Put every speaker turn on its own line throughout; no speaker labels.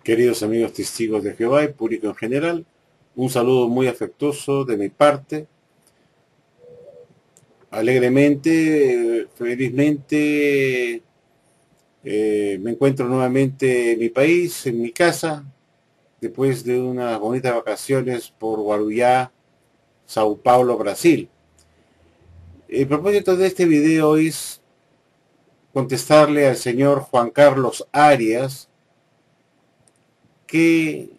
Queridos amigos testigos de Jehová y público en general, un saludo muy afectuoso de mi parte. Alegremente, felizmente, me encuentro nuevamente en mi país, en mi casa, después de unas bonitas vacaciones por Guarujá, Sao Paulo, Brasil. El propósito de este video es contestarle al señor Juan Carlos Arias, que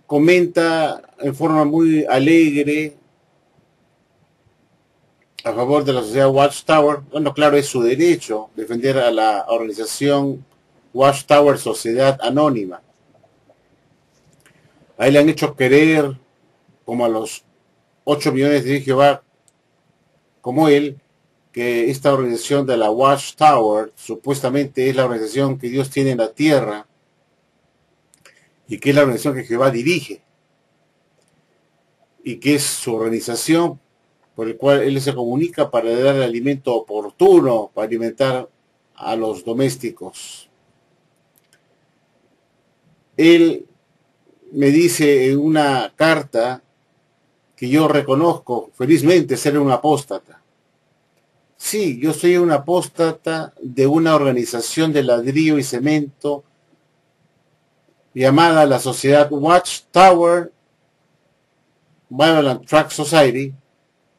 comenta en forma muy alegre a favor de la sociedad Watchtower. Bueno, claro, es su derecho defender a la organización Watchtower Sociedad Anónima. A él le han hecho querer, como a los 8 millones de Jehová como él, que esta organización de la Watchtower supuestamente es la organización que Dios tiene en la tierra y que es la organización que Jehová dirige y que es su organización por el cual él se comunica para dar el alimento oportuno para alimentar a los domésticos. Él me dice en una carta que yo reconozco felizmente ser un apóstata. Sí, yo soy un apóstata de una organización de ladrillo y cemento llamada la Sociedad Watchtower Bible and Tract Society,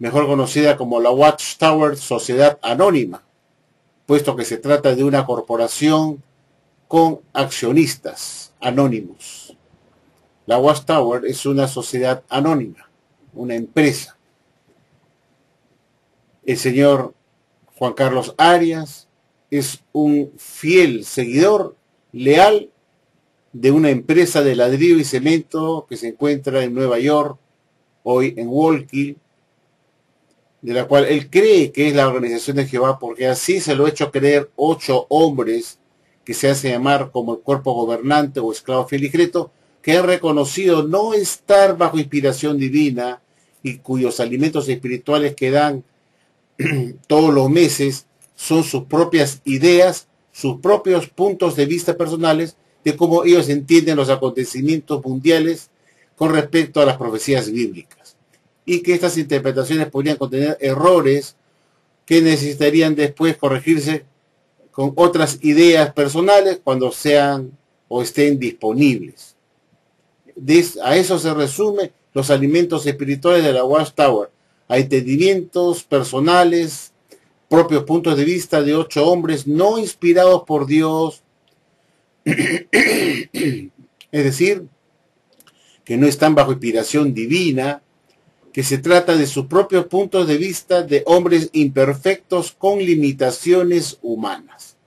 mejor conocida como la Watchtower Sociedad Anónima, puesto que se trata de una corporación con accionistas anónimos. La Watchtower es una sociedad anónima, una empresa. El señor Juan Carlos Arias es un fiel seguidor, leal, de una empresa de ladrillo y cemento que se encuentra en Nueva York, hoy en Wallkill, de la cual él cree que es la organización de Jehová, porque así se lo ha hecho creer 8 hombres que se hacen llamar como el cuerpo gobernante o esclavo fiel y secreto, que han reconocido no estar bajo inspiración divina y cuyos alimentos espirituales que dan todos los meses son sus propias ideas, sus propios puntos de vista personales de cómo ellos entienden los acontecimientos mundiales con respecto a las profecías bíblicas, y que estas interpretaciones podrían contener errores que necesitarían después corregirse con otras ideas personales cuando sean o estén disponibles. A eso se resume los alimentos espirituales de la Watchtower, a entendimientos personales, propios puntos de vista de 8 hombres no inspirados por Dios, es decir, que no están bajo inspiración divina, que se trata de sus propios puntos de vista de hombres imperfectos con limitaciones humanas.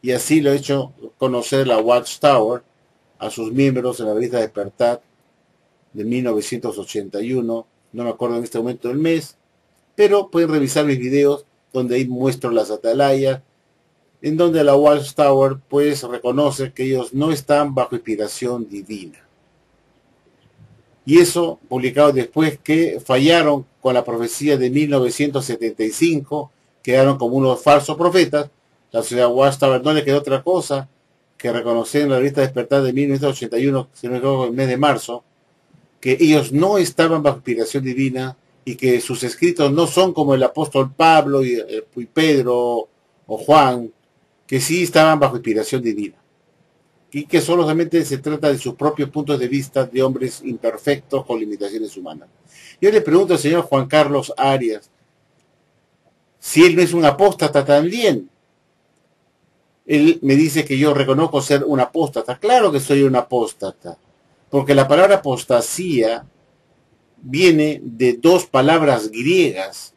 Y así lo ha hecho conocer la Watchtower a sus miembros en la revista Despertar de 1981, no me acuerdo en este momento del mes, pero pueden revisar mis videos donde ahí muestro las atalayas, en donde la Watchtower pues reconoce que ellos no están bajo inspiración divina. Y eso publicado después que fallaron con la profecía de 1975, quedaron como unos falsos profetas. La sociedad Watchtower no le quedó otra cosa que reconocer en la revista Despertar de 1981, si no me equivoco, el mes de marzo, que ellos no estaban bajo inspiración divina y que sus escritos no son como el apóstol Pablo y Pedro o Juan, que sí estaban bajo inspiración divina, y que solamente se trata de sus propios puntos de vista de hombres imperfectos con limitaciones humanas. Yo le pregunto al señor Juan Carlos Arias, si él no es un apóstata también. Él me dice que yo reconozco ser un apóstata. Claro que soy un apóstata, porque la palabra apostasía viene de 2 palabras griegas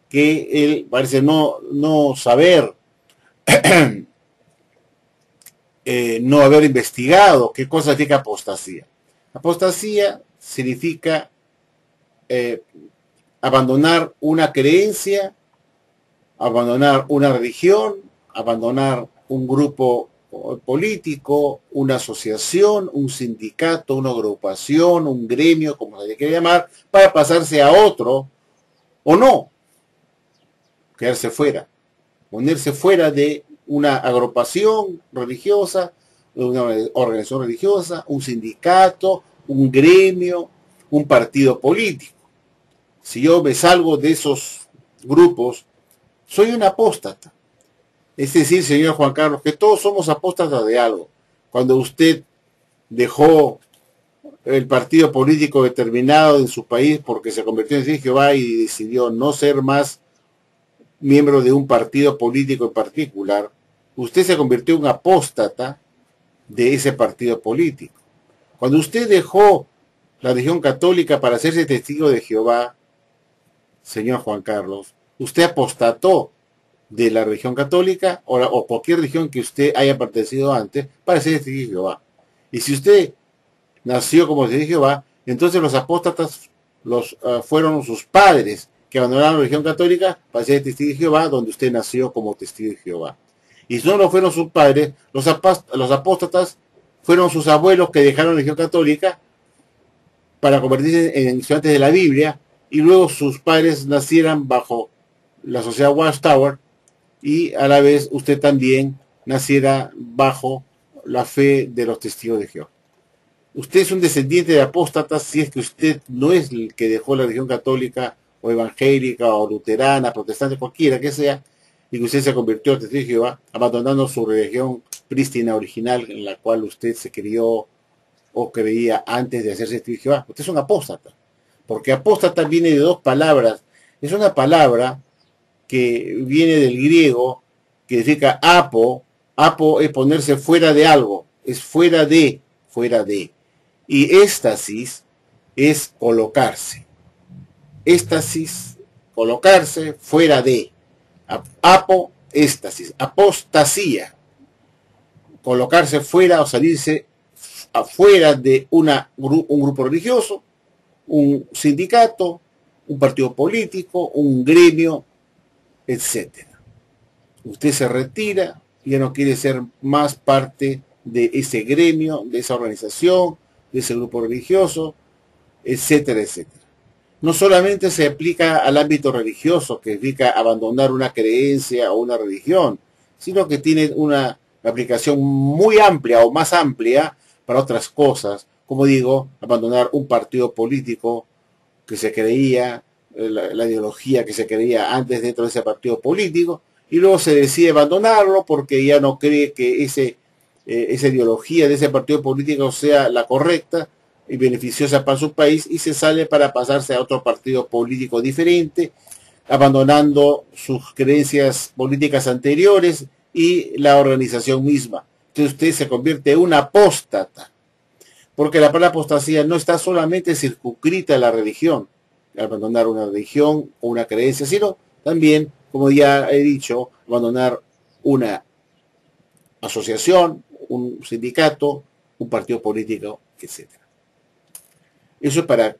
que él parece no saber, no haber investigado qué cosa significa apostasía. Apostasía significa abandonar una creencia, abandonar una religión, abandonar un grupo político, una asociación, un sindicato, una agrupación, un gremio, como se le quiere llamar, para pasarse a otro, o no, quedarse fuera, ponerse fuera de una agrupación religiosa una organización religiosa, un sindicato, un gremio, un partido político. Si yo me salgo de esos grupos, soy un apóstata. Es decir, señor Juan Carlos, que todos somos apóstatas de algo. Cuando usted dejó el partido político determinado en su país porque se convirtió en Testigo de Jehová y decidió no ser más miembro de un partido político en particular, usted se convirtió en un apóstata de ese partido político. Cuando usted dejó la religión católica para hacerse testigo de Jehová, señor Juan Carlos, usted apostató de la religión católica o cualquier religión que usted haya pertenecido antes para ser testigo de Jehová. Y si usted nació como testigo de Jehová, entonces los apóstatas fueron sus padres que abandonaron la religión católica para ser testigo de Jehová, donde usted nació como testigo de Jehová. Y si no lo fueron sus padres, los apóstatas fueron sus abuelos que dejaron la religión católica para convertirse en estudiantes de la Biblia, y luego sus padres nacieran bajo la sociedad Watchtower, y a la vez usted también naciera bajo la fe de los testigos de Jehová. Usted es un descendiente de apóstatas si es que usted no es el que dejó la religión católica o evangélica o luterana, protestante, cualquiera que sea, y que usted se convirtió en testigo de Jehová, abandonando su religión prístina original en la cual usted se crió o creía antes de hacerse testigo de Jehová. Usted es un apóstata, porque apóstata viene de dos palabras. Es una palabra que viene del griego, que significa apo. Apo es ponerse fuera de algo, es fuera de. Y éstasis es colocarse. Éstasis, colocarse fuera de. Apo, éstasis. Apostasía, colocarse fuera o salirse afuera de un grupo religioso, un sindicato, un partido político, un gremio, etc. Usted se retira, ya no quiere ser más parte de ese gremio, de esa organización, de ese grupo religioso, etcétera, etcétera. No solamente se aplica al ámbito religioso, que significa abandonar una creencia o una religión, sino que tiene una aplicación muy amplia o más amplia para otras cosas, como digo, abandonar un partido político que se creía, la ideología que se creía antes dentro de ese partido político, y luego se decide abandonarlo porque ya no cree que esa ideología de ese partido político sea la correcta y beneficiosa para su país, y se sale para pasarse a otro partido político diferente, abandonando sus creencias políticas anteriores y la organización misma. Entonces usted se convierte en un apóstata, porque la palabra apostasía no está solamente circunscrita a la religión, abandonar una religión o una creencia, sino también, como ya he dicho, abandonar una asociación, un sindicato, un partido político, etc. Eso es para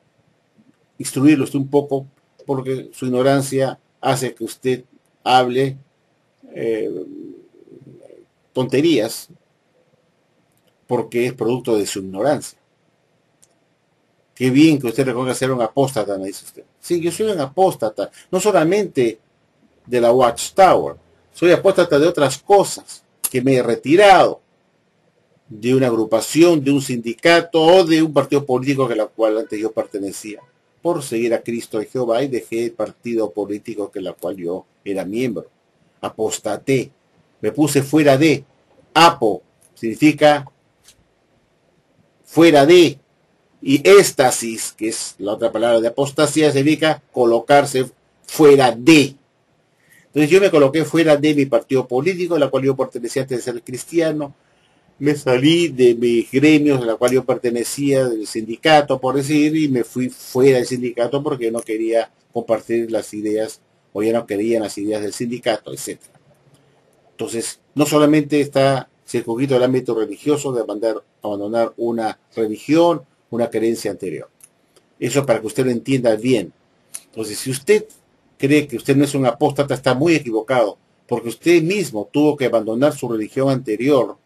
instruirlo usted un poco, porque su ignorancia hace que usted hable tonterías, porque es producto de su ignorancia. Qué bien que usted reconozca ser un apóstata, me dice usted. Sí, yo soy un apóstata, no solamente de la Watchtower, soy apóstata de otras cosas, que me he retirado de una agrupación, de un sindicato o de un partido político a la cual antes yo pertenecía, por seguir a Cristo de Jehová, y dejé el partido político que la cual yo era miembro. Apostaté, me puse fuera de. Apo significa fuera de, y éstasis, que es la otra palabra de apostasía, significa colocarse fuera de. Entonces yo me coloqué fuera de mi partido político, a la cual yo pertenecía antes de ser cristiano. Me salí de mis gremios, a la cual yo pertenecía, del sindicato, por decir, y me fui fuera del sindicato porque yo no quería compartir las ideas, o ya no querían las ideas del sindicato, etc. Entonces, no solamente está circunscrito el ámbito religioso de abandonar una religión, una creencia anterior. Eso para que usted lo entienda bien. Entonces, si usted cree que usted no es un apóstata, está muy equivocado, porque usted mismo tuvo que abandonar su religión anterior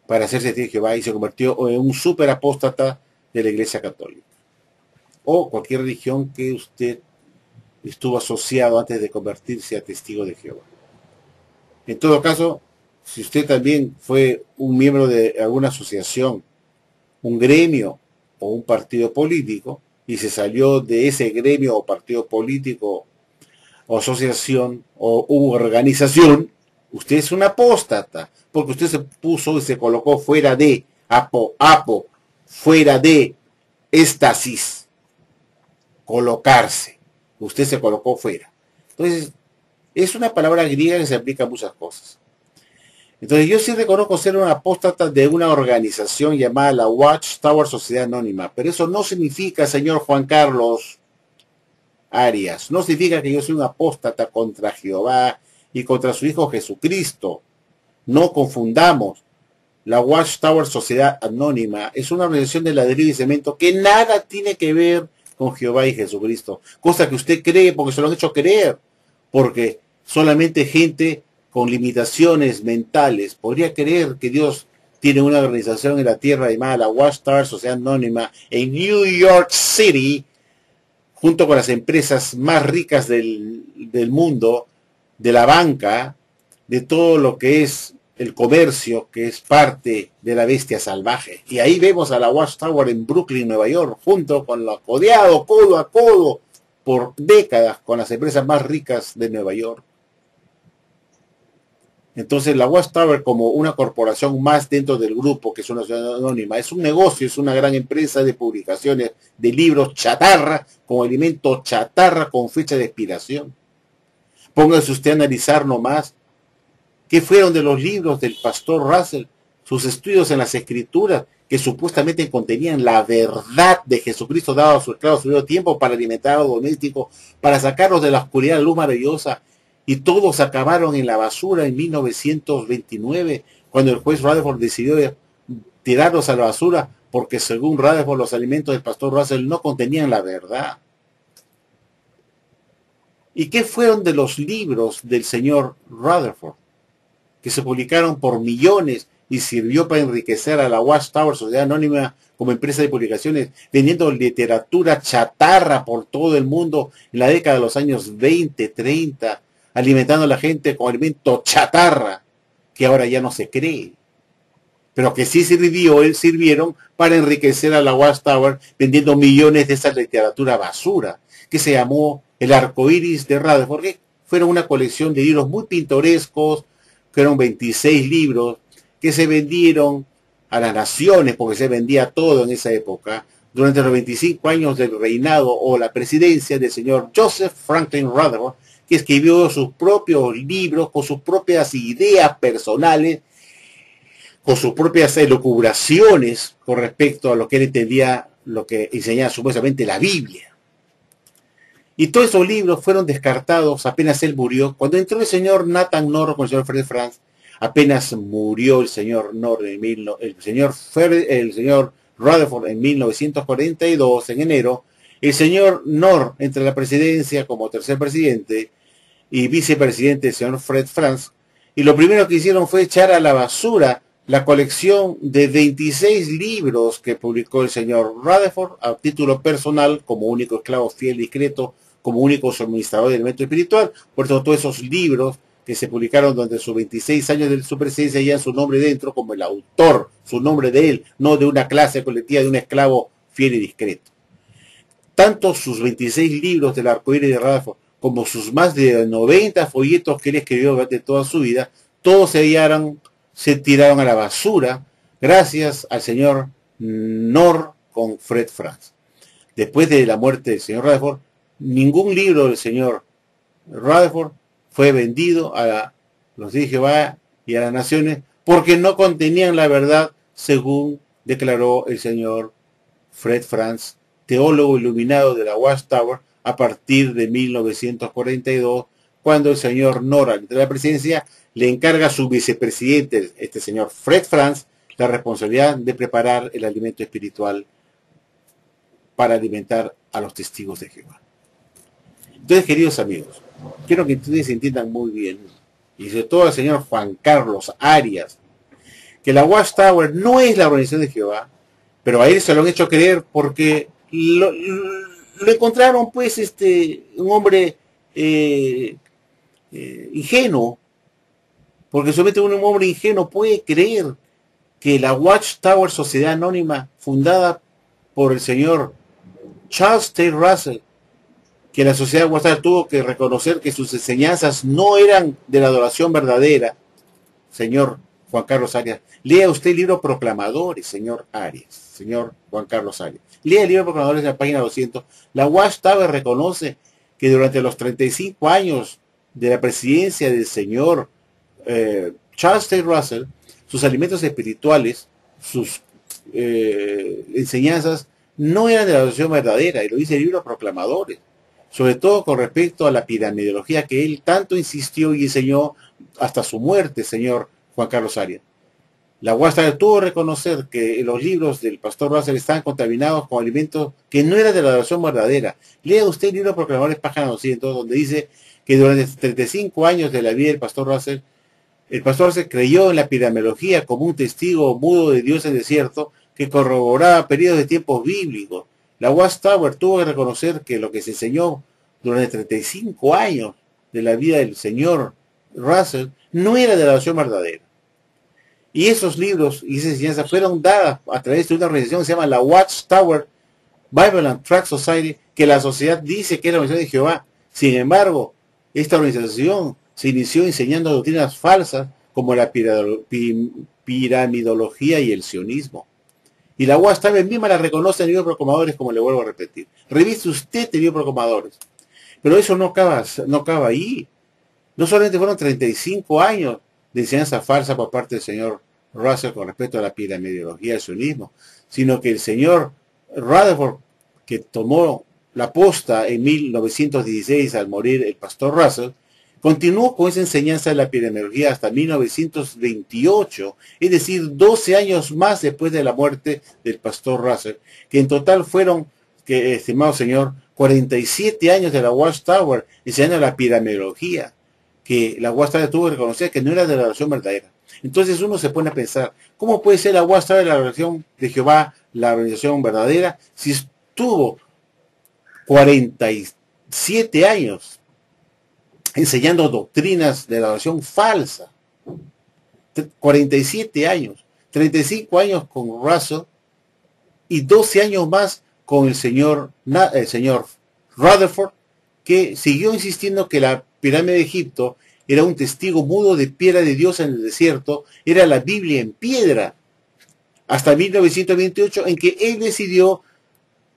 para hacerse testigo de Jehová, y se convirtió en un super apóstata de la Iglesia Católica, o cualquier religión que usted estuvo asociado antes de convertirse a testigo de Jehová. En todo caso, si usted también fue un miembro de alguna asociación, un gremio o un partido político, y se salió de ese gremio o partido político o asociación o organización, usted es un apóstata, porque usted se puso y se colocó fuera de fuera de éstasis, colocarse. Usted se colocó fuera. Entonces, es una palabra griega que se aplica a muchas cosas. Entonces, yo sí reconozco ser un apóstata de una organización llamada la Watchtower Sociedad Anónima, pero eso no significa, señor Juan Carlos Arias, no significa que yo soy un apóstata contra Jehová y contra su Hijo Jesucristo. No confundamos. La Watchtower Sociedad Anónima es una organización de ladrillo y cemento que nada tiene que ver con Jehová y Jesucristo. Cosa que usted cree porque se lo han hecho creer. Porque solamente gente con limitaciones mentales podría creer que Dios tiene una organización en la tierra llamada la Watchtower Sociedad Anónima en New York City, junto con las empresas más ricas del mundo, de la banca, de todo lo que es el comercio, que es parte de la bestia salvaje. Y ahí vemos a la Watchtower en Brooklyn, Nueva York, junto con lo codeado, codo a codo, por décadas, con las empresas más ricas de Nueva York. Entonces la Watchtower, como una corporación más dentro del grupo, que es una sociedad anónima, es un negocio, es una gran empresa de publicaciones de libros chatarra, como alimento chatarra con fecha de expiración. Póngase usted a analizar nomás qué fueron de los libros del pastor Russell, sus estudios en las escrituras, que supuestamente contenían la verdad de Jesucristo dado a su esclavo su debido tiempo para alimentar a los domésticos, para sacarlos de la oscuridad a la luz maravillosa, y todos acabaron en la basura en 1929, cuando el juez Rutherford decidió tirarlos a la basura, porque según Rutherford los alimentos del pastor Russell no contenían la verdad. ¿Y qué fueron de los libros del señor Rutherford, que se publicaron por millones y sirvió para enriquecer a la Watchtower Sociedad Anónima como empresa de publicaciones, vendiendo literatura chatarra por todo el mundo en la década de los años 20, 30, alimentando a la gente con alimento chatarra, que ahora ya no se cree, pero que sí sirvieron para enriquecer a la Watchtower, vendiendo millones de esa literatura basura, que se llamó El Arco Iris de Rutherford, que fueron una colección de libros muy pintorescos, que eran 26 libros, que se vendieron a las naciones, porque se vendía todo en esa época, durante los 25 años del reinado o la presidencia del señor Joseph Franklin Rutherford, que escribió sus propios libros con sus propias ideas personales, con sus propias elucubraciones con respecto a lo que él entendía, lo que enseñaba supuestamente la Biblia. Y todos esos libros fueron descartados apenas él murió. Cuando entró el señor Nathan Knorr con el señor Fred Franz, apenas murió el señor Knorr, el señor Rutherford en 1942, en enero, el señor Knorr entre la presidencia como tercer presidente y vicepresidente del señor Fred Franz, y lo primero que hicieron fue echar a la basura la colección de 26 libros que publicó el señor Rutherford a título personal, como único esclavo fiel y discreto, como único suministrador de elemento espiritual. Por eso todos esos libros que se publicaron durante sus 26 años de su presidencia llevan su nombre dentro como el autor, su nombre de él, no de una clase colectiva de un esclavo fiel y discreto. Tanto sus 26 libros del arcoíris de Rutherford como sus más de 90 folletos que él escribió durante toda su vida, todos se tiraron a la basura gracias al señor Knorr con Fred Franz. Después de la muerte del señor Rutherford, ningún libro del señor Rutherford fue vendido a los de Jehová y a las naciones porque no contenían la verdad, según declaró el señor Fred Franz, teólogo iluminado de la Watchtower, a partir de 1942, cuando el señor Knorr, al entrar a la presidencia, le encarga a su vicepresidente, este señor Fred Franz, la responsabilidad de preparar el alimento espiritual para alimentar a los testigos de Jehová. Entonces, queridos amigos, quiero que ustedes entiendan muy bien, y sobre todo al señor Juan Carlos Arias, que la Watchtower no es la organización de Jehová, pero a él se lo han hecho creer porque lo encontraron, pues, un hombre ingenuo, Porque solamente un hombre ingenuo puede creer que la Watchtower Sociedad Anónima, fundada por el señor Charles T. Russell, que la sociedad Watchtower tuvo que reconocer que sus enseñanzas no eran de la adoración verdadera. Señor Juan Carlos Arias, lea usted el libro Proclamadores, señor Arias, señor Juan Carlos Arias. Lea el libro Proclamadores en la página 200. La Watchtower reconoce que durante los 35 años de la presidencia del señor Charles T. Russell, sus alimentos espirituales, sus enseñanzas, no eran de la adoración verdadera, y lo dice el libro Proclamadores, sobre todo con respecto a la piramidología que él tanto insistió y enseñó hasta su muerte, señor Juan Carlos Arias. La Watchtower tuvo que reconocer que los libros del pastor Russell estaban contaminados con alimentos que no eran de la adoración verdadera. Lea usted el libro Proclamadores, página 200, donde dice que durante 35 años de la vida del pastor Russell, el pastor Russell creyó en la piramidología como un testigo mudo de Dios en el desierto que corroboraba periodos de tiempos bíblicos. La Watchtower tuvo que reconocer que lo que se enseñó durante 35 años de la vida del señor Russell no era de la adoración verdadera. Y esos libros y esas enseñanzas fueron dadas a través de una organización que se llama la Watchtower Bible and Tract Society, que la sociedad dice que es la organización de Jehová. Sin embargo, esta organización se inició enseñando doctrinas falsas como la piramidología y el sionismo. Y la Watchtower misma la reconoce en el libro Proclamadores, como le vuelvo a repetir. Revise usted el libro Proclamadores. Pero eso no acaba ahí. No solamente fueron 35 años de enseñanza falsa por parte del señor Russell con respecto a la piramidología y el sionismo, sino que el señor Rutherford, que tomó la posta en 1916 al morir el pastor Russell, continuó con esa enseñanza de la piramidología hasta 1928, es decir, 12 años más después de la muerte del pastor Russell, que en total fueron, estimado señor, 47 años de la Watchtower enseñando la piramidología, que la Watchtower tuvo que reconocer que no era de la adoración verdadera. Entonces uno se pone a pensar, ¿cómo puede ser la Watchtower la organización de Jehová, la organización verdadera, si estuvo 47 años enseñando doctrinas de la adoración falsa? 47 años, 35 años con Russell y 12 años más con el señor Rutherford, que siguió insistiendo que la pirámide de Egipto era un testigo mudo de piedra de Dios en el desierto, era la Biblia en piedra, hasta 1928, en que él decidió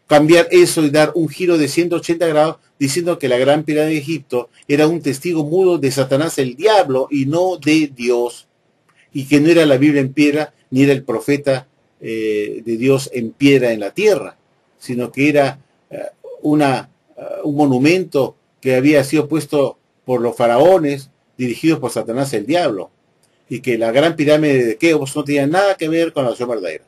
cambiar eso y dar un giro de 180 grados, diciendo que la gran pirámide de Egipto era un testigo mudo de Satanás el diablo y no de Dios, y que no era la Biblia en piedra, ni era el profeta de Dios en piedra en la tierra, sino que era un monumento que había sido puesto por los faraones, dirigidos por Satanás el diablo, y que la gran pirámide de Keops no tenía nada que ver con la adoración verdadera.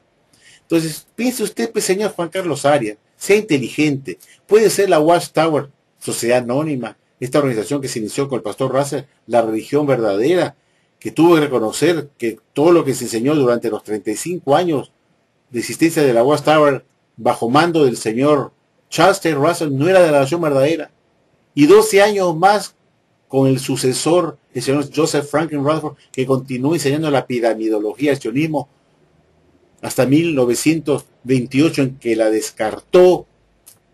Entonces, piense usted, pues, señor Juan Carlos Arias, sea inteligente. Puede ser la Watchtower, Sociedad Anónima, esta organización que se inició con el pastor Russell, la religión verdadera, que tuvo que reconocer que todo lo que se enseñó durante los 35 años de existencia de la Watchtower bajo mando del señor Charles T. Russell no era de la adoración verdadera. Y 12 años más con el sucesor, el señor Joseph Franklin Rutherford, que continuó enseñando la piramidología, el sionismo, hasta 1928, en que la descartó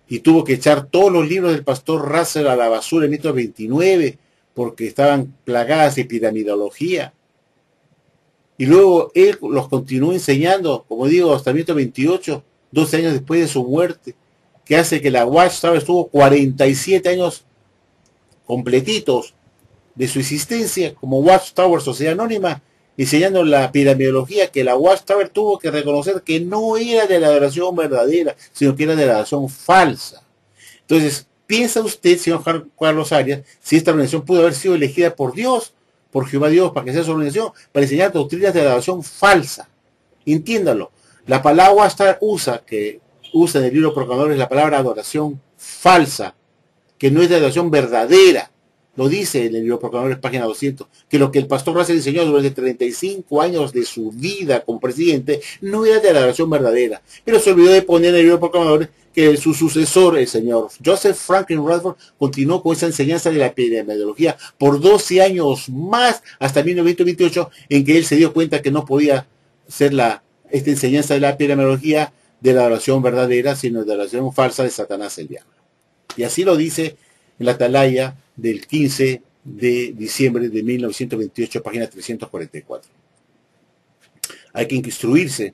y tuvo que echar todos los libros del pastor Russell a la basura en 1929 porque estaban plagadas de piramidología. Y luego él los continuó enseñando, como digo, hasta 1928, 12 años después de su muerte, que hace que la Watchtower estuvo 47 años completitos de su existencia como Watchtower Sociedad Anónima, enseñando la piramidología, que la Watchtower tuvo que reconocer que no era de la adoración verdadera, sino que era de la adoración falsa. Entonces, ¿piensa usted, señor Carlos Arias, si esta organización pudo haber sido elegida por Dios, por Jehová Dios, para que sea su organización, para enseñar doctrinas de la adoración falsa? Entiéndalo. La palabra Watchtower que usa en el libro Proclamadores la palabra adoración falsa, que no es de adoración verdadera. Lo dice en el libro Proclamadores, página 200, que lo que el pastor Russell enseñó durante 35 años de su vida como presidente no era de la adoración verdadera. Pero se olvidó de poner en el libro Proclamadores que su sucesor, el señor Joseph Franklin Rutherford, continuó con esa enseñanza de la epidemiología por 12 años más, hasta 1928, en que él se dio cuenta que no podía ser esta enseñanza de la epidemiología de la adoración verdadera, sino de la adoración falsa de Satanás el diablo. Y así lo dice en la Atalaya del 15 de diciembre de 1928, página 344. Hay que instruirse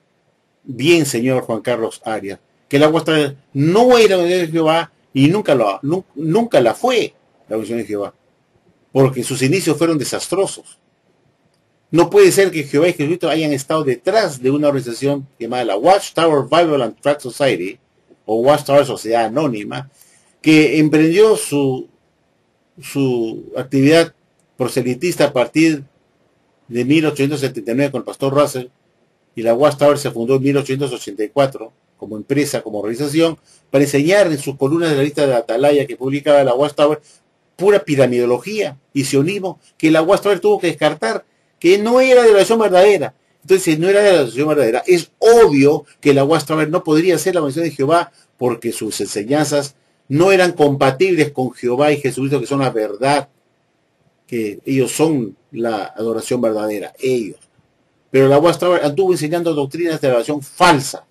bien, señor Juan Carlos Arias, que la vuestra no era la de Jehová y nunca la fue la versión de Jehová, porque sus inicios fueron desastrosos. No puede ser que Jehová y Jesucristo hayan estado detrás de una organización llamada la Watchtower Bible and Tract Society, o Watchtower Sociedad Anónima, que emprendió su actividad proselitista a partir de 1879 con el pastor Russell, y la Watchtower se fundó en 1884 como empresa, como organización, para enseñar en sus columnas de la lista de la Atalaya que publicaba la Watchtower pura piramidología y sionismo, que la Watchtower tuvo que descartar, que no era de la oración verdadera. Entonces, si no era de la oración verdadera, es obvio que la Watchtower no podría ser la oración de Jehová, porque sus enseñanzas no eran compatibles con Jehová y Jesucristo, que son la verdad, que ellos son la adoración verdadera, ellos. Pero la Watchtower anduvo enseñando doctrinas de adoración falsa.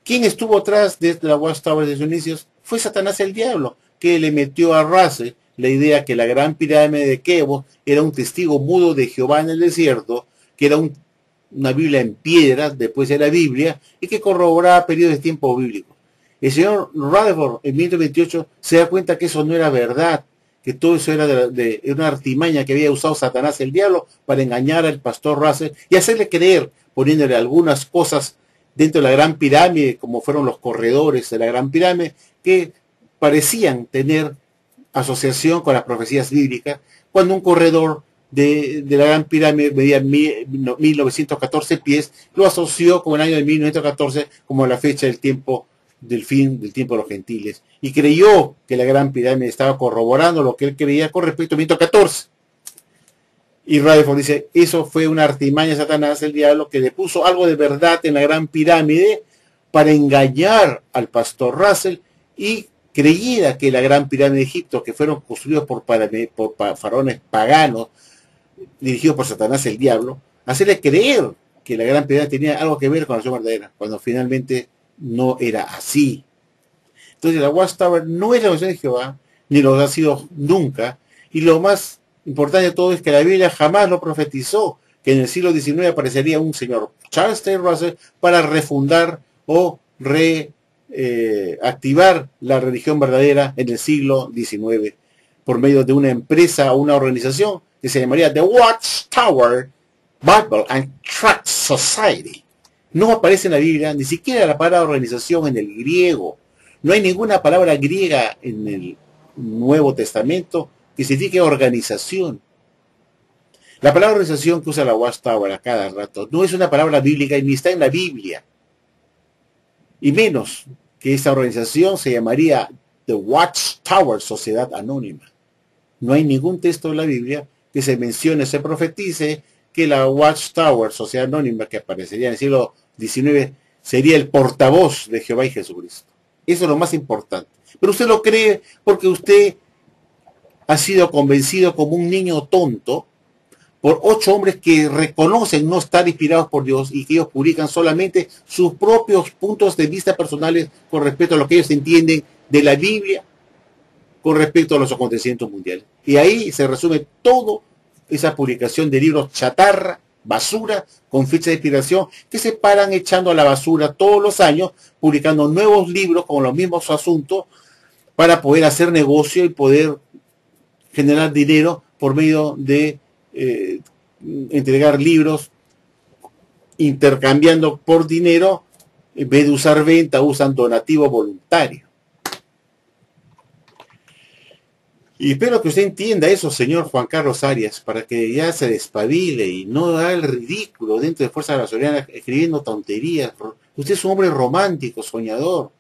¿Quién estuvo atrás de la Watchtower de sus inicios? Fue Satanás el diablo, que le metió a Russell la idea que la gran pirámide de Keops era un testigo mudo de Jehová en el desierto, que era una Biblia en piedra, después de la Biblia, y que corroboraba periodos de tiempo bíblicos. El señor Rutherford en 1928 se da cuenta que eso no era verdad, que todo eso era de una artimaña que había usado Satanás el diablo para engañar al pastor Russell y hacerle creer, poniéndole algunas cosas dentro de la gran pirámide, como fueron los corredores de la gran pirámide, que parecían tener asociación con las profecías bíblicas, cuando un corredor de la gran pirámide medía 1914 pies, lo asoció con el año de 1914 como la fecha del tiempo del fin del tiempo de los gentiles, y creyó que la gran pirámide estaba corroborando lo que él creía con respecto a 1914. Y Rutherford dice, eso fue una artimaña de Satanás, el diablo, que le puso algo de verdad en la gran pirámide para engañar al pastor Russell, y creyera que la gran pirámide de Egipto, que fueron construidos por faraones paganos, dirigidos por Satanás el diablo, hacerle creer que la gran pirámide tenía algo que ver con la oración verdadera, cuando finalmente no era así. Entonces la Watchtower no es la oración de Jehová, ni lo ha sido nunca, y lo más importante de todo es que la Biblia jamás lo profetizó, que en el siglo XIX aparecería un señor Charles Taze Russell para refundar o reactivar la religión verdadera en el siglo XIX, por medio de una empresa o una organización que se llamaría The Watchtower Bible and Tract Society. No aparece en la Biblia ni siquiera la palabra organización en el griego. No hay ninguna palabra griega en el Nuevo Testamento que signifique organización. La palabra organización que usa la Watchtower a cada rato no es una palabra bíblica y ni está en la Biblia. Y menos que esta organización se llamaría The Watchtower Sociedad Anónima. No hay ningún texto de la Biblia que se mencione, se profetice que la Watchtower Sociedad Anónima, que aparecería en el siglo XIX, sería el portavoz de Jehová y Jesucristo. Eso es lo más importante. Pero usted lo cree porque usted ha sido convencido como un niño tonto por 8 hombres que reconocen no estar inspirados por Dios y que ellos publican solamente sus propios puntos de vista personales con respecto a lo que ellos entienden de la Biblia con respecto a los acontecimientos mundiales. Y ahí se resume todo esa publicación de libros chatarra, basura, con fecha de expiración, que se paran echando a la basura todos los años, publicando nuevos libros con los mismos asuntos para poder hacer negocio y poder generar dinero por medio de entregar libros, intercambiando por dinero. En vez de usar venta, usan donativo voluntario. Y espero que usted entienda eso, señor Juan Carlos Arias, para que ya se despabile y no haga el ridículo dentro de Fuerza Bolivariana escribiendo tonterías. Usted es un hombre romántico, soñador.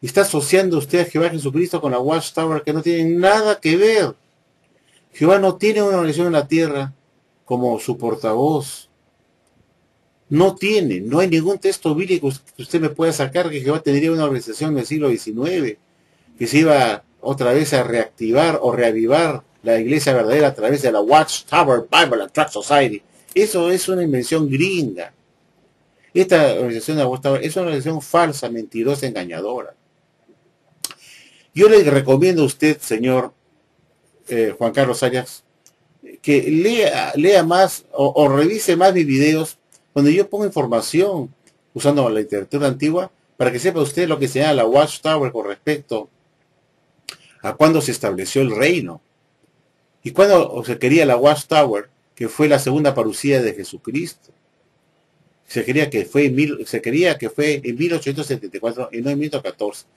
Está asociando usted a Jehová Jesucristo con la Watchtower, que no tiene nada que ver. Jehová no tiene una organización en la tierra como su portavoz. No tiene, no hay ningún texto bíblico que usted me pueda sacar que Jehová tendría una organización del siglo XIX, que se iba otra vez a reactivar o reavivar la iglesia verdadera a través de la Watchtower Bible and Tract Society. Eso es una invención gringa. Esta organización de la Watchtower es una organización falsa, mentirosa, engañadora. Yo le recomiendo a usted, señor Juan Carlos Arias, que lea más o revise más mis videos donde yo pongo información usando la literatura antigua para que sepa usted lo que se llama la Watchtower con respecto a cuándo se estableció el reino y cuándo se quería la Watchtower, que fue la segunda parucía de Jesucristo. Se quería que fue en 1874 y no en 1914.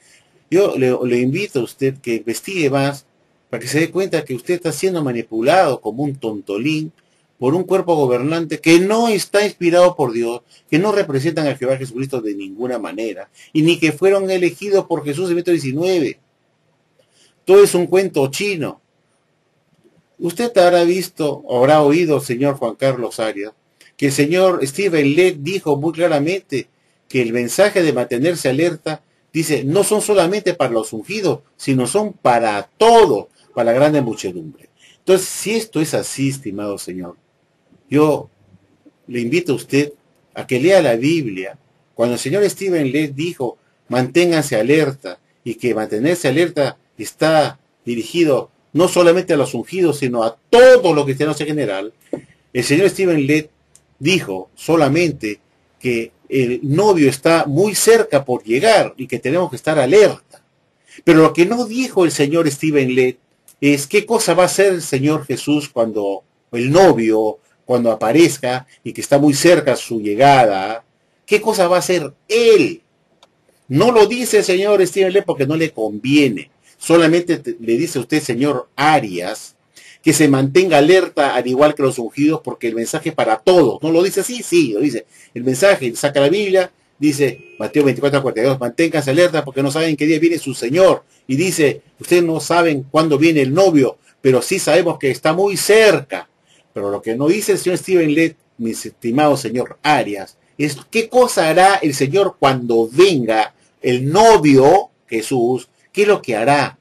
Yo le invito a usted que investigue más para que se dé cuenta que usted está siendo manipulado como un tontolín por un cuerpo gobernante que no está inspirado por Dios, que no representan a Jehová Jesucristo de ninguna manera, y ni que fueron elegidos por Jesús en 19. Todo es un cuento chino. Usted habrá visto, habrá oído, señor Juan Carlos Arias, que el señor Stephen Lett dijo muy claramente que el mensaje de mantenerse alerta, dice, no son solamente para los ungidos, sino son para todos, para la grande muchedumbre. Entonces, si esto es así, estimado señor, yo le invito a usted a que lea la Biblia. Cuando el señor Stephen Lett dijo, manténganse alerta, y que mantenerse alerta está dirigido no solamente a los ungidos, sino a todos los cristianos en general, el señor Stephen Lett dijo solamente que el novio está muy cerca por llegar y que tenemos que estar alerta. Pero lo que no dijo el señor Stephen Lett es qué cosa va a hacer el Señor Jesús cuando el novio, cuando aparezca y que está muy cerca su llegada, qué cosa va a hacer él. No lo dice el señor Stephen Lett porque no le conviene. Solamente le dice a usted, señor Arias, que se mantenga alerta al igual que los ungidos, porque el mensaje para todos, no lo dice así, sí, lo dice. El mensaje, saca la Biblia, dice Mateo 24:42, manténganse alerta porque no saben qué día viene su Señor. Y dice, ustedes no saben cuándo viene el novio, pero sí sabemos que está muy cerca. Pero lo que no dice el señor Stephen Lett, mi estimado señor Arias, es qué cosa hará el Señor cuando venga el novio Jesús, qué es lo que hará.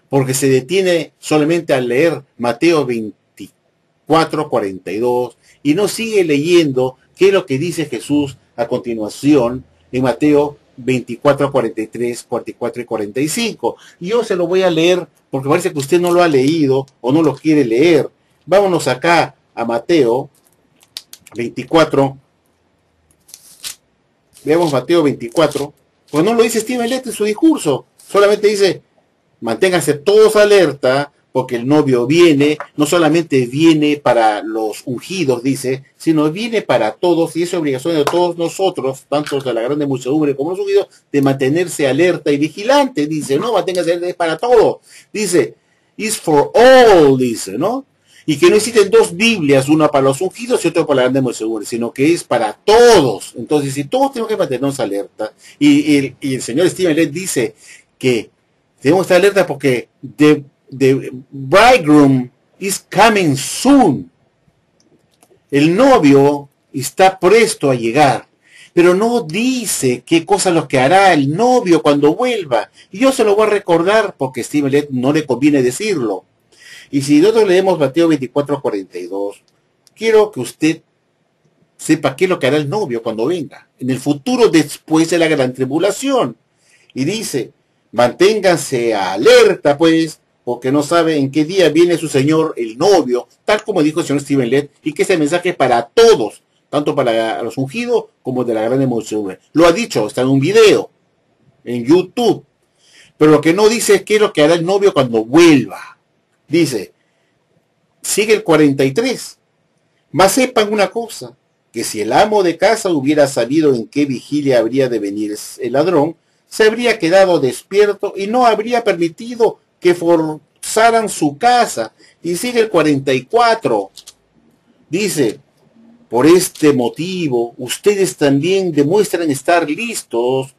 Porque se detiene solamente al leer Mateo 24:42 y no sigue leyendo qué es lo que dice Jesús a continuación en Mateo 24:43, 44 y 45. Y yo se lo voy a leer porque parece que usted no lo ha leído o no lo quiere leer. Vámonos acá a Mateo 24. Veamos Mateo 24. Pues no lo dice Stephen Lett en su discurso. Solamente dice, manténganse todos alerta, porque el novio viene, no solamente viene para los ungidos, dice, sino viene para todos, y es obligación de todos nosotros, tanto de la grande muchedumbre como los ungidos, de mantenerse alerta y vigilante, dice, no, manténganse alerta, es para todos. Dice, is for all, dice, ¿no? Y que no existen dos Biblias, una para los ungidos y otra para la grande muchedumbre, sino que es para todos. Entonces, si todos tenemos que mantenernos alerta, y el señor Stephen Lett dice que debemos estar alerta porque the bridegroom is coming soon. El novio está presto a llegar, pero no dice qué cosas lo que hará el novio cuando vuelva. Y yo se lo voy a recordar porque a Stephen Lett no le conviene decirlo. Y si nosotros leemos Mateo 24:42, quiero que usted sepa qué es lo que hará el novio cuando venga, en el futuro después de la gran tribulación. Y dice, manténganse alerta, pues, porque no sabe en qué día viene su Señor, el novio, tal como dijo el señor Stephen Lett, y que ese mensaje es para todos, tanto para los ungidos como de la gran muchedumbre. Lo ha dicho, está en un video, en YouTube. Pero lo que no dice es qué es lo que hará el novio cuando vuelva. Dice, sigue el 43. Mas sepan una cosa, que si el amo de casa hubiera sabido en qué vigilia habría de venir el ladrón, se habría quedado despierto y no habría permitido que forzaran su casa. Y sigue el 44. Dice, por este motivo, ustedes también demuestran estar listos,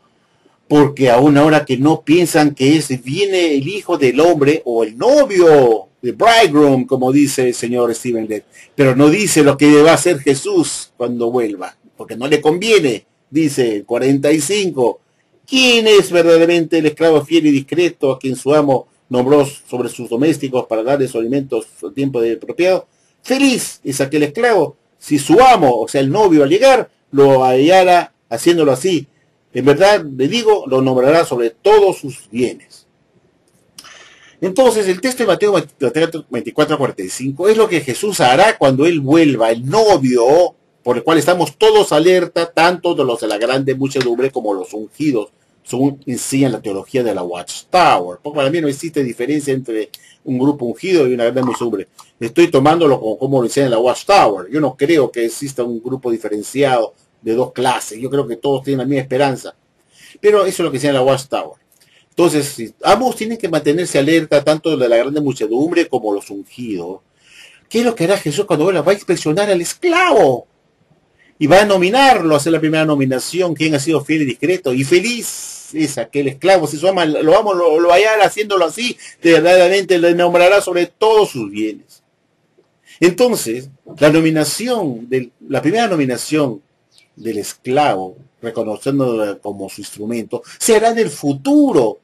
porque aún ahora que no piensan que viene el hijo del hombre o el novio, the bridegroom, como dice el señor Stephen Lett, pero no dice lo que va a hacer Jesús cuando vuelva, porque no le conviene, dice el 45. ¿Quién es verdaderamente el esclavo fiel y discreto a quien su amo nombró sobre sus domésticos para darles su alimento a tiempo de apropiado? Feliz es aquel esclavo si su amo, o sea el novio, al llegar, lo hallara haciéndolo así. En verdad, le digo, lo nombrará sobre todos sus bienes. Entonces, el texto de Mateo 24:45 es lo que Jesús hará cuando Él vuelva, el novio, por el cual estamos todos alerta, tanto de los de la grande muchedumbre como los ungidos, según enseña la teología de la Watchtower. Porque para mí no existe diferencia entre un grupo ungido y una grande muchedumbre. Estoy tomándolo como lo enseña la Watchtower. Yo no creo que exista un grupo diferenciado de dos clases. Yo creo que todos tienen la misma esperanza. Pero eso es lo que enseña la Watchtower. Entonces, ambos tienen que mantenerse alerta, tanto de la grande muchedumbre como los ungidos. ¿Qué es lo que hará Jesús cuando vuelva? Va a inspeccionar al esclavo. Y va a nominarlo, a hacer la primera nominación, quien ha sido fiel y discreto. Y feliz es aquel esclavo. Si su ama lo hallara haciéndolo así, verdaderamente le nombrará sobre todos sus bienes. Entonces, la primera nominación del esclavo, reconociéndolo como su instrumento, se hará en el futuro,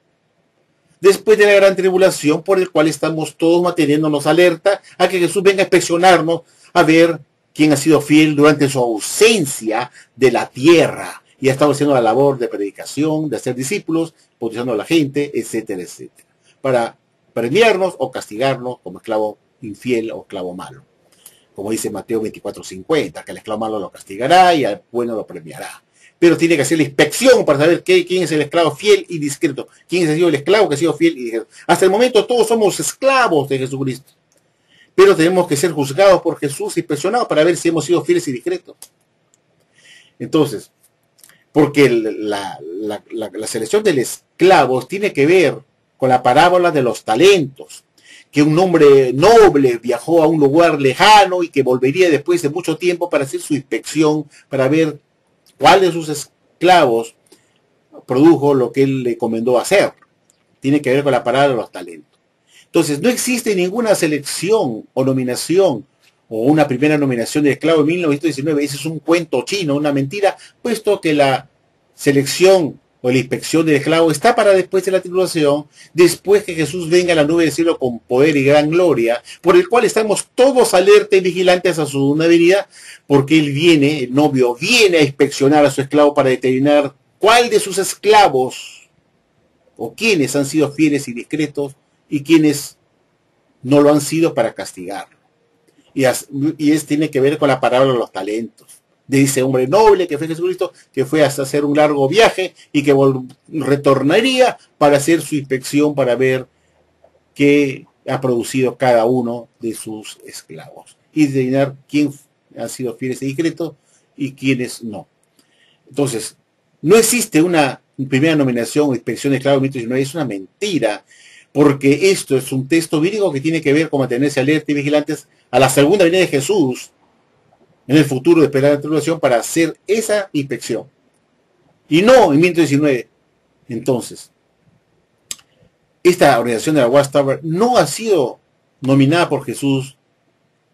después de la gran tribulación, por el cual estamos todos manteniéndonos alerta a que Jesús venga a inspeccionarnos, a ver quién ha sido fiel durante su ausencia de la tierra, y ha estado haciendo la labor de predicación, de hacer discípulos, bautizando a la gente, etcétera, etcétera, para premiarnos o castigarnos como esclavo infiel o esclavo malo. Como dice Mateo 24:50, que al esclavo malo lo castigará y al bueno lo premiará. Pero tiene que hacer la inspección para saber quién es el esclavo fiel y discreto. Quién ha sido el esclavo que ha sido fiel y discreto. Hasta el momento todos somos esclavos de Jesucristo. Pero tenemos que ser juzgados por Jesús y inspeccionados para ver si hemos sido fieles y discretos. Entonces, porque la selección del esclavo tiene que ver con la parábola de los talentos, que un hombre noble viajó a un lugar lejano y que volvería después de mucho tiempo para hacer su inspección, para ver cuál de sus esclavos produjo lo que él le encomendó hacer. Tiene que ver con la parábola de los talentos. Entonces, no existe ninguna selección o nominación o una primera nominación de esclavo en 1919. Ese es un cuento chino, una mentira, puesto que la selección o la inspección del esclavo está para después de la tribulación, después que Jesús venga a la nube del cielo con poder y gran gloria, por el cual estamos todos alerta y vigilantes a su segunda venida, porque él viene, el novio viene a inspeccionar a su esclavo para determinar cuál de sus esclavos o quiénes han sido fieles y discretos y quiénes no lo han sido, para castigarlo. Y tiene que ver con la parábola de los talentos, de ese hombre noble que fue Jesucristo, que fue hasta hacer un largo viaje y que retornaría para hacer su inspección, para ver qué ha producido cada uno de sus esclavos y determinar quién ha sido fiel y discreto y quiénes no. Entonces, no existe una primera nominación o inspección de esclavos en 1919, es una mentira, porque esto es un texto bíblico que tiene que ver con mantenerse alerta y vigilantes a la segunda venida de Jesús en el futuro, de esperar la tribulación, para hacer esa inspección. Y no en 1919. Entonces, esta organización de la Watchtower no ha sido nominada por Jesús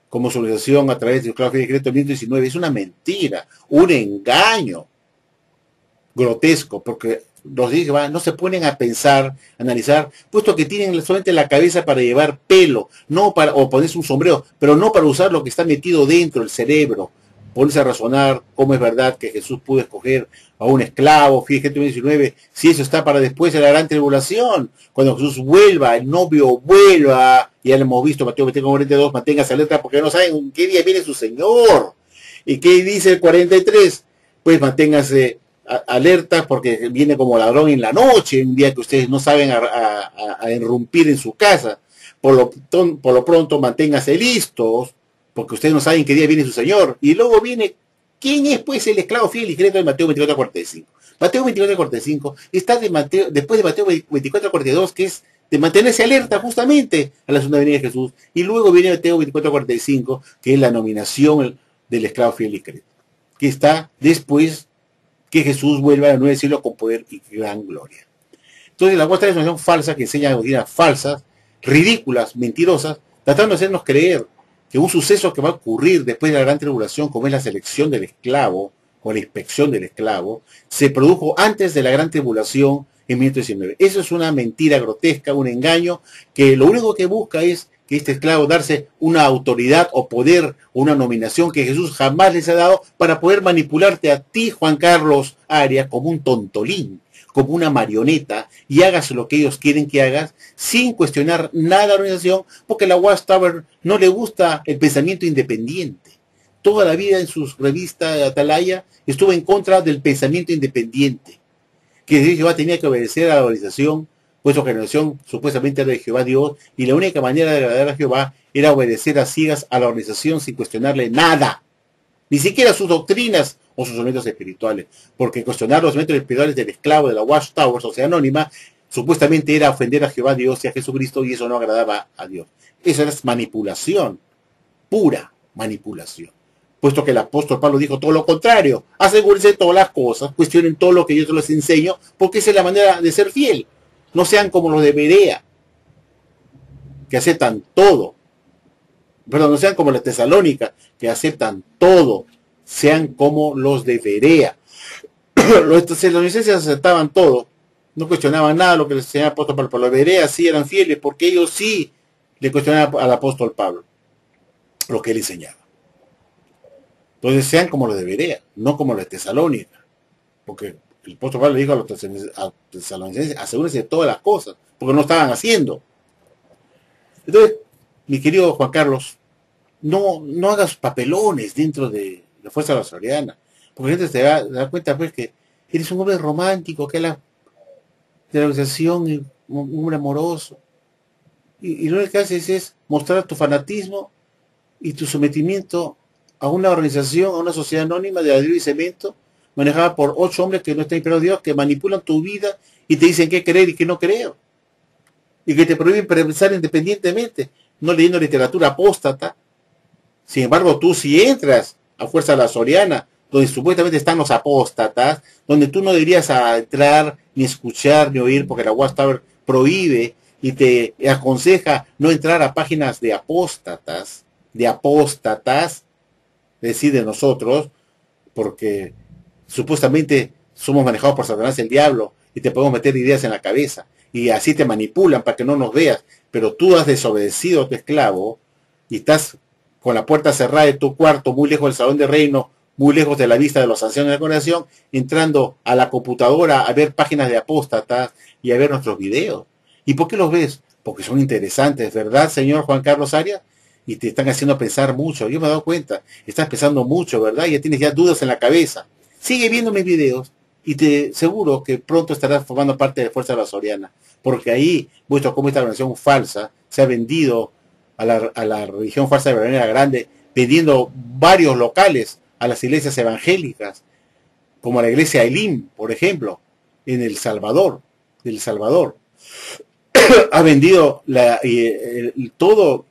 como su organización a través de esclavo fiel y discreto en 1919. Es una mentira, un engaño grotesco, porque los dije, no se ponen a pensar, a analizar, puesto que tienen solamente la cabeza para llevar pelo, no para, o ponerse un sombrero, pero no para usar lo que está metido dentro, el cerebro, ponerse a razonar cómo es verdad que Jesús pudo escoger a un esclavo, fíjate 19, si eso está para después de la gran tribulación, cuando Jesús vuelva, el novio vuelva, ya lo hemos visto, Mateo 22:42, manténgase alerta porque no saben qué día viene su Señor. ¿Y qué dice el 43? Pues manténgase alerta porque viene como ladrón en la noche, un día que ustedes no saben a irrumpir en su casa. Por lo pronto manténgase listos, porque ustedes no saben qué día viene su Señor. Y luego viene, ¿quién es pues el esclavo fiel y discreto de Mateo 24:45? Mateo 24:45 está después de Mateo 24:42, que es de mantenerse alerta justamente a la segunda venida de Jesús. Y luego viene Mateo 24:45, que es la nominación del esclavo fiel y discreto, que está después que Jesús vuelva al nuevo cielo con poder y gran gloria. Entonces la Watchtower es una religión falsa que enseña doctrinas falsas, ridículas, mentirosas, tratando de hacernos creer que un suceso que va a ocurrir después de la gran tribulación, como es la selección del esclavo, o la inspección del esclavo, se produjo antes de la gran tribulación en 1919. Eso es una mentira grotesca, un engaño, que lo único que busca es que este esclavo darse una autoridad o poder, o una nominación que Jesús jamás les ha dado, para poder manipularte a ti, Juan Carlos Arias, como un tontolín, como una marioneta, y hagas lo que ellos quieren que hagas, sin cuestionar nada a la organización, porque a la Watchtower no le gusta el pensamiento independiente. Toda la vida en sus revistas Atalaya estuvo en contra del pensamiento independiente, que Jehová tenía que obedecer a la organización, pues su organización supuestamente era de Jehová Dios, y la única manera de agradar a Jehová era obedecer a ciegas a la organización sin cuestionarle nada, ni siquiera sus doctrinas o sus métodos espirituales, porque cuestionar los métodos espirituales del esclavo de la Watchtower, Sociedad Anónima, supuestamente era ofender a Jehová Dios y a Jesucristo, y eso no agradaba a Dios. Eso era manipulación, pura manipulación. Puesto que el apóstol Pablo dijo todo lo contrario, asegúrense de todas las cosas, cuestionen todo lo que yo les enseño, porque esa es la manera de ser fiel. No sean como los de Berea, que aceptan todo. Perdón, no sean como los de Tesalónica, que aceptan todo. Sean como los de Berea. Los tesalonicenses aceptaban todo, no cuestionaban nada de lo que les enseñaba el apóstol Pablo. Pero los de Berea sí eran fieles, porque ellos sí le cuestionaban al apóstol Pablo lo que él enseñaba. Entonces sean como los de Berea, no como los de Tesalónica. Porque el apóstol Pablo le dijo a los tesalonicenses, asegúrense de todas las cosas, porque no estaban haciendo. Entonces, mi querido Juan Carlos, no hagas papelones dentro de la Fuerza Bolivariana, porque la gente se da cuenta pues que eres un hombre romántico, que es de la organización, un hombre amoroso. Y lo que haces es mostrar tu fanatismo y tu sometimiento a una organización, a una sociedad anónima de ladrillo y cemento, manejada por 8 hombres que no están inspirados de Dios, que manipulan tu vida y te dicen qué creer y qué no creer. Y que te prohíben pensar independientemente, no leyendo literatura apóstata. Sin embargo, tú si entras a Fuerza La Soriana, donde supuestamente están los apóstatas, donde tú no deberías entrar, ni escuchar, ni oír, porque la Watchtower prohíbe y te aconseja no entrar a páginas de apóstatas, es decir, de nosotros, porque supuestamente somos manejados por Satanás el diablo y te podemos meter ideas en la cabeza y así te manipulan para que no nos veas, pero tú has desobedecido a tu esclavo y estás con la puerta cerrada de tu cuarto, muy lejos del salón de reino, muy lejos de la vista de los ancianos de la congregación, entrando a la computadora a ver páginas de apóstatas y a ver nuestros videos. ¿Y por qué los ves? Porque son interesantes, ¿verdad, señor Juan Carlos Arias? Y te están haciendo pensar mucho. Yo me he dado cuenta, estás pensando mucho, ¿verdad? Ya tienes ya dudas en la cabeza. Sigue viendo mis videos y te seguro que pronto estarás formando parte de Fuerza Soriana, porque ahí vuestro como esta organización falsa se ha vendido a la religión falsa de manera grande, vendiendo varios locales a las iglesias evangélicas, como la iglesia Elim, por ejemplo, en El Salvador, ha vendido todo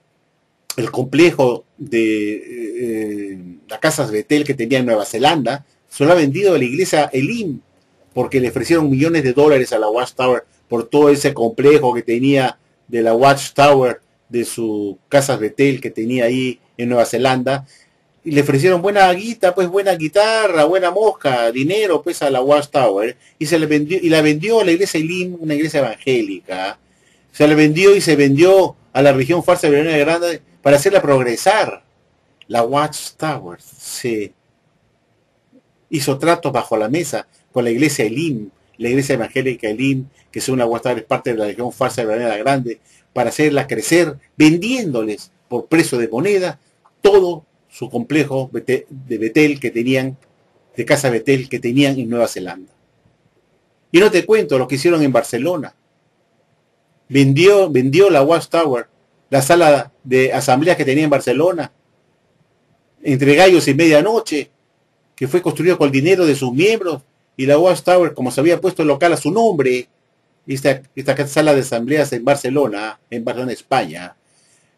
el complejo de las casas Betel que tenía en Nueva Zelanda, se lo ha vendido a la iglesia Elim, porque le ofrecieron millones de dólares a la Watchtower por todo ese complejo que tenía de la Watchtower, de su casa Betel que tenía ahí en Nueva Zelanda, y le ofrecieron buena guita, pues buena guitarra, buena mosca, dinero pues a la Watchtower, y se le vendió, y la vendió a la iglesia Elim, una iglesia evangélica, se le vendió y se vendió a la religión falsa de Belén Grande para hacerla progresar. La Watchtower se hizo tratos bajo la mesa con la iglesia Elim, la iglesia evangélica Elim, que según la Watchtower es parte de la religión falsa de Belén Grande, para hacerla crecer, vendiéndoles por precio de moneda todo su complejo de Betel que tenían, de casa Betel que tenían en Nueva Zelanda. Y no te cuento lo que hicieron en Barcelona. Vendió la Watchtower la sala de asambleas que tenía en Barcelona, entre gallos y medianoche, que fue construido con el dinero de sus miembros, y la Watchtower, como se había puesto el local a su nombre, esta sala de asambleas en Barcelona, España,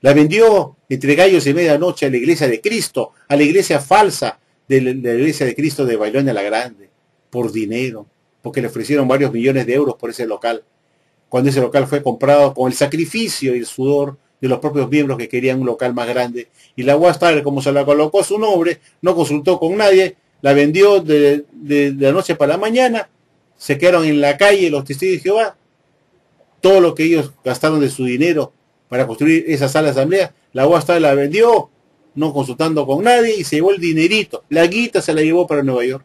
la vendió entre gallos y medianoche a la iglesia de Cristo, a la iglesia falsa de la iglesia de Cristo de Babilonia la Grande. por dinero, porque le ofrecieron varios millones de euros por ese local, cuando ese local fue comprado con el sacrificio y el sudor de los propios miembros que querían un local más grande. Y la Watchtower, como se la colocó su nombre, no consultó con nadie, la vendió de la noche para la mañana, se quedaron en la calle los testigos de Jehová, todo lo que ellos gastaron de su dinero para construir esa sala de asamblea, la Watchtower la vendió, no consultando con nadie, y se llevó el dinerito, la guita se la llevó para Nueva York.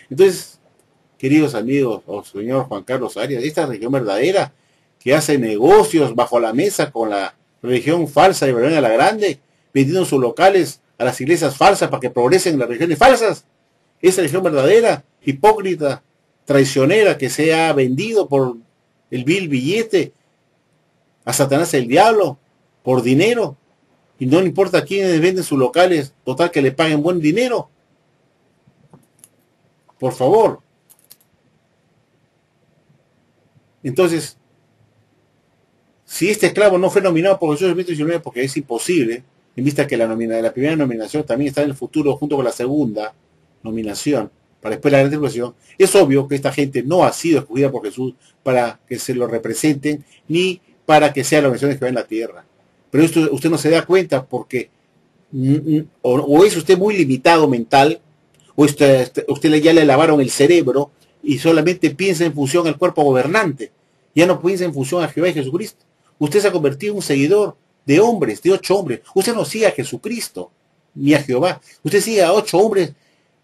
Entonces, queridos amigos, o señor Juan Carlos Arias, esta religión verdadera que hace negocios bajo la mesa con la religión falsa de Babilonia la Grande, vendiendo sus locales a las iglesias falsas para que progresen las religiones falsas, esa religión verdadera, hipócrita, traicionera, que se ha vendido por el vil billete a Satanás el diablo, por dinero, y no le importa a quiénes venden sus locales, total que le paguen buen dinero. Por favor. Entonces, si este esclavo no fue nominado por Jesús en 2019, porque es imposible, en vista que la primera nominación también está en el futuro junto con la segunda nominación, para después la gran tribulación, es obvio que esta gente no ha sido escogida por Jesús para que se lo representen, ni para que sea la organización que va en la tierra. Pero esto usted no se da cuenta porque o es usted muy limitado mental, o usted ya le lavaron el cerebro y solamente piensa en función al cuerpo gobernante, ya no piensa en función a Jehová y Jesucristo. Usted se ha convertido en un seguidor de hombres, de 8 hombres. Usted no sigue a Jesucristo ni a Jehová. Usted sigue a 8 hombres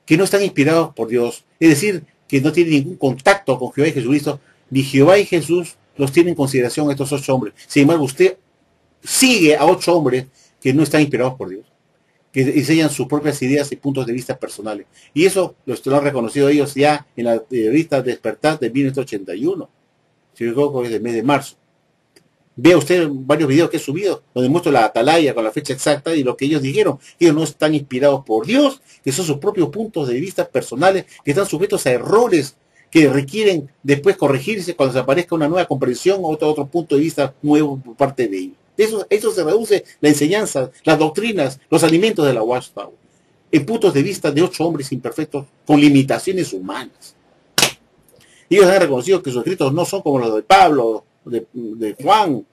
que no están inspirados por Dios. Es decir, que no tienen ningún contacto con Jehová y Jesucristo. Ni Jehová y Jesús los tienen en consideración estos 8 hombres. Sin embargo, usted sigue a 8 hombres que no están inspirados por Dios, que enseñan sus propias ideas y puntos de vista personales. Y eso lo han reconocido ellos ya en la revista Despertar de 1981. Si me equivoco, es del mes de marzo. Vea usted varios videos que he subido, donde muestro la atalaya con la fecha exacta y lo que ellos dijeron. Ellos no están inspirados por Dios, que son sus propios puntos de vista personales, que están sujetos a errores que requieren después corregirse cuando se aparezca una nueva comprensión o otro punto de vista nuevo por parte de ellos. Eso se reduce la enseñanza, las doctrinas, los alimentos de la Watchtower, en puntos de vista de 8 hombres imperfectos con limitaciones humanas. Ellos han reconocido que sus escritos no son como los de Pablo, de Juan,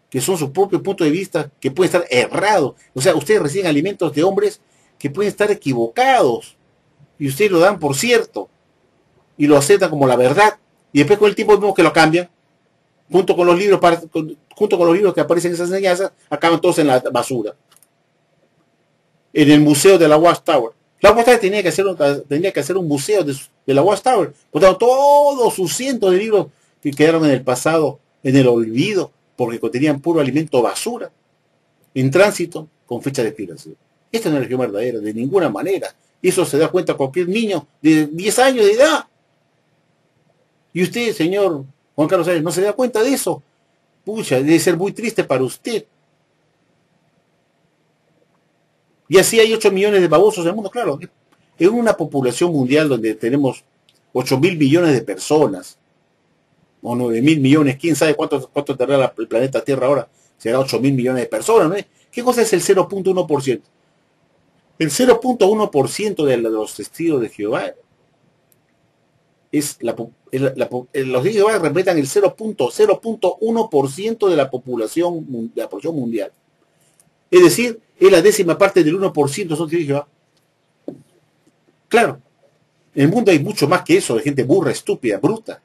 que son su propio punto de vista, que puede estar errado. O sea, ustedes reciben alimentos de hombres que pueden estar equivocados, y ustedes lo dan por cierto, y lo aceptan como la verdad, y después con el tiempo vemos que lo cambian, junto con los libros que aparecen en esas enseñanzas, acaban todos en la basura. En el museo de la Watchtower. La Watchtower tenía que hacer un museo de la Watchtower. Por tanto, todos sus cientos de libros que quedaron en el pasado, en el olvido, porque contenían puro alimento basura, en tránsito, con fecha de expiración. Esta no es la religión verdadera, de ninguna manera. Eso se da cuenta cualquier niño de 10 años de edad. Y usted, señor Juan Carlos Arias, ¿no se da cuenta de eso? Pucha, debe ser muy triste para usted. Y así hay 8 millones de babosos en el mundo, claro. En una población mundial donde tenemos 8.000 millones de personas, o 9.000 millones, quién sabe cuánto tendrá el planeta Tierra ahora, será 8.000 millones de personas, ¿no? ¿Qué cosa es el 0.1%? El 0.1% de los testigos de Jehová los testigos de Jehová representan el 0.1% de la población mundial. Es decir, es la 10ª parte del 1% son testigos de Jehová. Claro, en el mundo hay mucho más que eso, de gente burra, estúpida, bruta.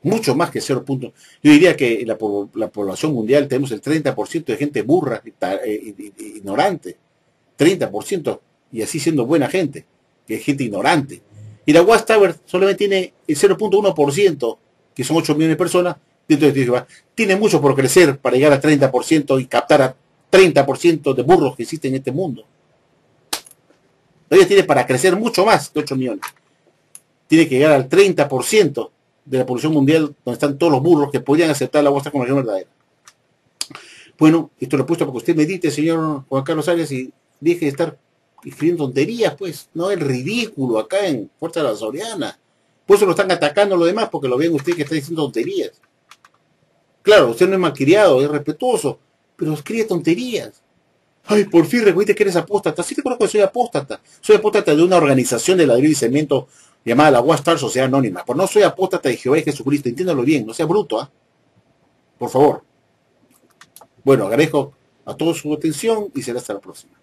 Mucho más que 0. Yo diría que la población mundial tenemos el 30% de gente burra, ignorante. 30%, y así siendo buena gente, que es gente ignorante. Y la Watchtower solamente tiene el 0.1%, que son 8 millones de personas, dentro de Jehová. Tiene mucho por crecer para llegar a 30% y captar a 30% de burros que existen en este mundo. Ella tiene para crecer mucho más que 8 millones. Tiene que llegar al 30% de la población mundial, donde están todos los burros que podrían aceptar la Watchtower como religión verdadera. Bueno, esto lo he puesto para que usted medite, señor Juan Carlos Arias, y deje de estar escribiendo tonterías, pues. No es ridículo acá en Fuerza de la Soriana. Por eso lo están atacando a los demás, porque lo ven usted que está diciendo tonterías. Claro, usted no es malcriado, es respetuoso, pero escribe tonterías. Ay, por fin recuerda que eres apóstata. Sí te conozco que soy apóstata. Soy apóstata de una organización de ladrillo y cemento llamada la Guastar Sociedad Anónima. Pero no soy apóstata de Jehová y Jesucristo. Entiéndalo bien, no sea bruto, ¿ah? Por favor. Bueno, agradezco a todos su atención y será hasta la próxima.